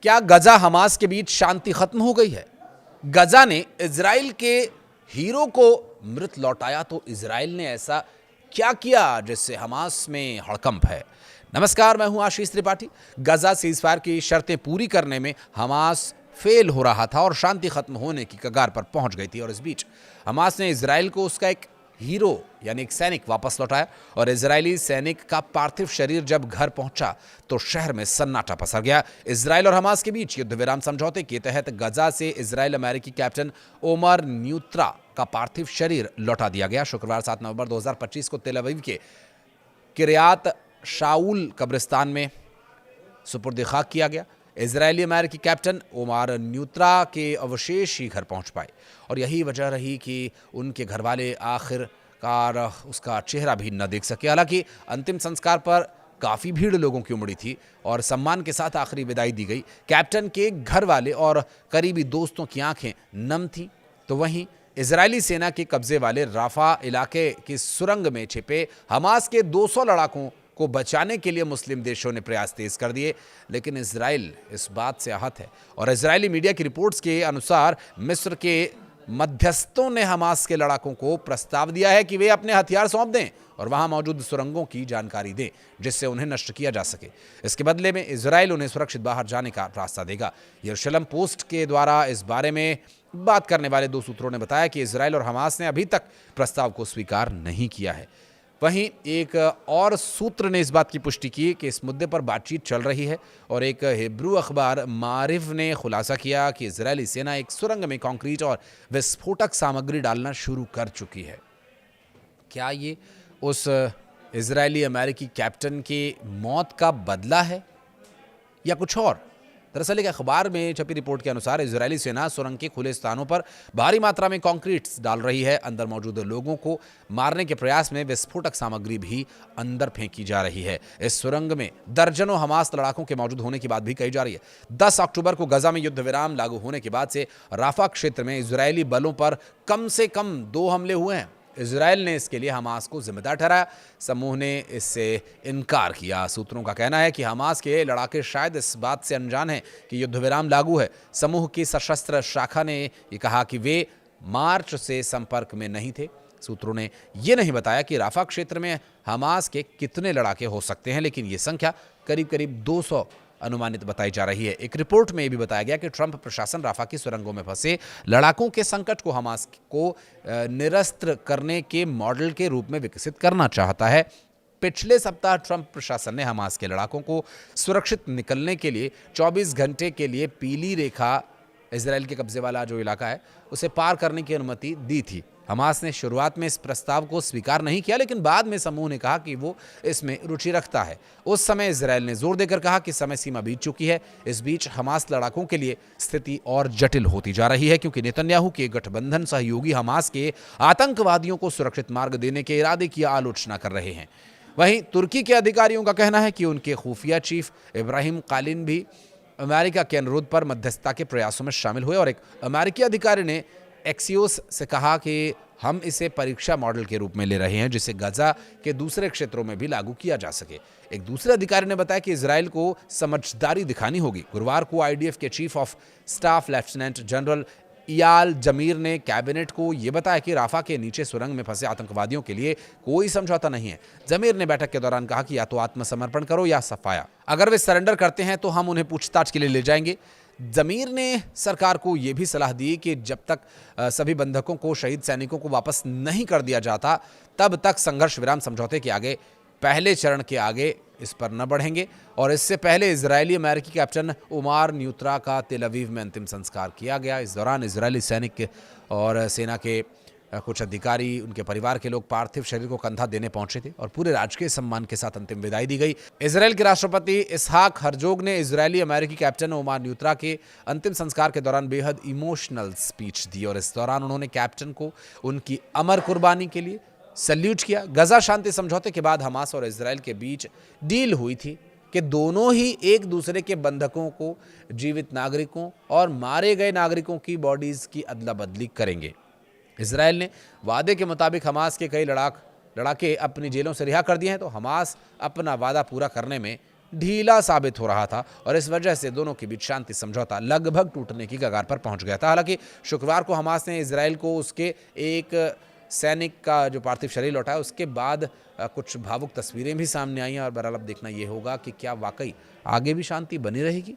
क्या गजा हमास के बीच शांति खत्म हो गई है? गजा ने इजराइल के हीरो को मृत लौटाया तो इजराइल ने ऐसा क्या किया जिससे हमास में हड़कंप है? नमस्कार, मैं हूं आशीष त्रिपाठी। गजा सीजफायर की शर्तें पूरी करने में हमास फेल हो रहा था और शांति खत्म होने की कगार पर पहुंच गई थी, और इस बीच हमास ने इजराइल को उसका एक हीरो यानी एक सैनिक वापस लौटाया, और इजरायली सैनिक का पार्थिव शरीर जब घर पहुंचा तो शहर में सन्नाटा पसर गया। इजराइल और हमास के बीच युद्ध विराम समझौते के तहत गजा से इजराइल अमेरिकी कैप्टन ओमर न्यूत्रा का पार्थिव शरीर लौटा दिया गया। शुक्रवार 7 नवंबर 2025 को तेल अवीव के किरियात शाऊल कब्रिस्तान में सुपुर्द खाक किया गया। इजरायली अमेरिकी कैप्टन ओमर न्यूत्रा के अवशेष ही घर पहुंच पाए, और यही वजह रही कि उनके घरवाले आखिरकार उसका चेहरा भी न देख सके। हालांकि अंतिम संस्कार पर काफ़ी भीड़ लोगों की उमड़ी थी और सम्मान के साथ आखिरी विदाई दी गई। कैप्टन के घर वाले और करीबी दोस्तों की आंखें नम थीं, तो वहीं इजरायली सेना के कब्जे वाले राफा इलाके की सुरंग में छिपे हमास के 200 लड़ाकों को बचाने के लिए मुस्लिम देशों ने प्रयास तेज कर दिए, लेकिन इजराइल इस बात से आहत है। और इजरायली मीडिया की रिपोर्ट्स के अनुसार मिस्र के मध्यस्थों ने हमास के लड़ाकों को प्रस्ताव दिया है कि वे अपने हथियार सौंप दें और वहां मौजूद सुरंगों की जानकारी दें जिससे उन्हें नष्ट किया जा सके। इसके बदले में इजराइल उन्हें सुरक्षित बाहर जाने का रास्ता देगा। यरूशलेम पोस्ट के द्वारा इस बारे में बात करने वाले 2 सूत्रों ने बताया कि इजराइल और हमास ने अभी तक प्रस्ताव को स्वीकार नहीं किया है। वहीं एक और सूत्र ने इस बात की पुष्टि की कि इस मुद्दे पर बातचीत चल रही है, और एक हिब्रू अखबार मारिफ ने खुलासा किया कि इजरायली सेना एक सुरंग में कंक्रीट और विस्फोटक सामग्री डालना शुरू कर चुकी है। क्या ये उस इजरायली अमेरिकी कैप्टन की मौत का बदला है या कुछ और? दरअसल एक अखबार में छपी रिपोर्ट के अनुसार इजरायली सेना सुरंग के खुले स्थानों पर भारी मात्रा में कंक्रीट्स डाल रही है। अंदर मौजूद लोगों को मारने के प्रयास में विस्फोटक सामग्री भी अंदर फेंकी जा रही है। इस सुरंग में दर्जनों हमास लड़ाकों के मौजूद होने की बात भी कही जा रही है। 10 अक्टूबर को गजा में युद्ध विराम लागू होने के बाद से राफा क्षेत्र में इजरायली बलों पर कम से कम 2 हमले हुए हैं। इजराइल ने इसके लिए हमास को जिम्मेदार ठहराया। समूह ने इससे इनकार किया। सूत्रों का कहना है कि हमास के लड़ाके शायद इस बात से अनजान हैं कि युद्ध विराम लागू है। समूह की सशस्त्र शाखा ने यह कहा कि वे मार्च से संपर्क में नहीं थे। सूत्रों ने यह नहीं बताया कि राफा क्षेत्र में हमास के कितने लड़ाके हो सकते हैं, लेकिन यह संख्या करीब करीब 200 अनुमानित बताई जा रही है। एक रिपोर्ट में यह भी बताया गया कि ट्रंप प्रशासन राफा की सुरंगों में फंसे लड़ाकों के संकट को हमास को निरस्त करने के मॉडल के रूप में विकसित करना चाहता है। पिछले सप्ताह ट्रंप प्रशासन ने हमास के लड़ाकों को सुरक्षित निकलने के लिए 24 घंटे के लिए पीली रेखा, इजराइल के कब्जे वाला जो इलाका है, उसे पार करने की अनुमति दी थी। हमास ने शुरुआत में इस प्रस्ताव को स्वीकार नहीं किया, लेकिन बाद में समूह ने कहा कि वो इसमें रुचि रखता है। उस समय इजराइल ने जोर देकर कहा कि समय सीमा बीत चुकी है। इस बीच हमास लड़ाकों के लिए स्थिति और जटिल होती जा रही है, क्योंकि नेतन्याहू के गठबंधन सहयोगी हमास के आतंकवादियों को सुरक्षित मार्ग देने के इरादे की आलोचना कर रहे हैं। वहीं तुर्की के अधिकारियों का कहना है कि उनके खुफिया चीफ इब्राहिम कालिन भी अमेरिका के अनुरोध पर मध्यस्थता के प्रयासों में शामिल हुए, और एक अमेरिकी अधिकारी ने एक्सियोस से कहा कि हम इसे परीक्षा मॉडल के रूप में ले रहे हैं जिसे गजा के दूसरे क्षेत्रों में भी लागू किया जा सके। एक दूसरे अधिकारी ने बताया कि इजराइल को समझदारी दिखानी होगी। गुरुवार को आईडीएफ के chief of staff lieutenant general Eyal Zamir ने कैबिनेट को यह बताया कि राफा के नीचे सुरंग में फंसे आतंकवादियों के लिए कोई समझौता नहीं है। जमीर ने बैठक के दौरान कहा कि या तो आत्मसमर्पण करो या सफाया। अगर वे सरेंडर करते हैं तो हम उन्हें पूछताछ के लिए ले जाएंगे। जमीर ने सरकार को यह भी सलाह दी कि जब तक सभी बंधकों को, शहीद सैनिकों को वापस नहीं कर दिया जाता, तब तक संघर्ष विराम समझौते के आगे, पहले चरण के आगे इस पर न बढ़ेंगे। और इससे पहले इजरायली अमेरिकी कैप्टन ओमर न्यूत्रा का तेल अवीव में अंतिम संस्कार किया गया। इस दौरान इजरायली सैनिक और सेना के कुछ अधिकारी, उनके परिवार के लोग पार्थिव शरीर को कंधा देने पहुंचे थे और पूरे राजकीय सम्मान के साथ अंतिम विदाई दी गई। इजराइल के राष्ट्रपति इसहाक हर्जोग ने इजरायली अमेरिकी कैप्टन ओमर न्यूत्रा के अंतिम संस्कार के दौरान बेहद इमोशनल स्पीच दी, और इस दौरान उन्होंने कैप्टन को उनकी अमर कुर्बानी के लिए सैल्यूट किया। गजा शांति समझौते के बाद हमास और इजराइल के बीच डील हुई थी कि दोनों ही एक दूसरे के बंधकों को, जीवित नागरिकों और मारे गए नागरिकों की बॉडीज की अदला बदली करेंगे। इजराइल ने वादे के मुताबिक हमास के कई लड़ाके अपनी जेलों से रिहा कर दिए हैं, तो हमास अपना वादा पूरा करने में ढीला साबित हो रहा था और इस वजह से दोनों के बीच शांति समझौता लगभग टूटने की कगार पर पहुंच गया था। हालांकि शुक्रवार को हमास ने इजराइल को उसके एक सैनिक का जो पार्थिव शरीर लौटाया उसके बाद कुछ भावुक तस्वीरें भी सामने आई हैं और बहरहाल अब देखना ये होगा कि क्या वाकई आगे भी शांति बनी रहेगी।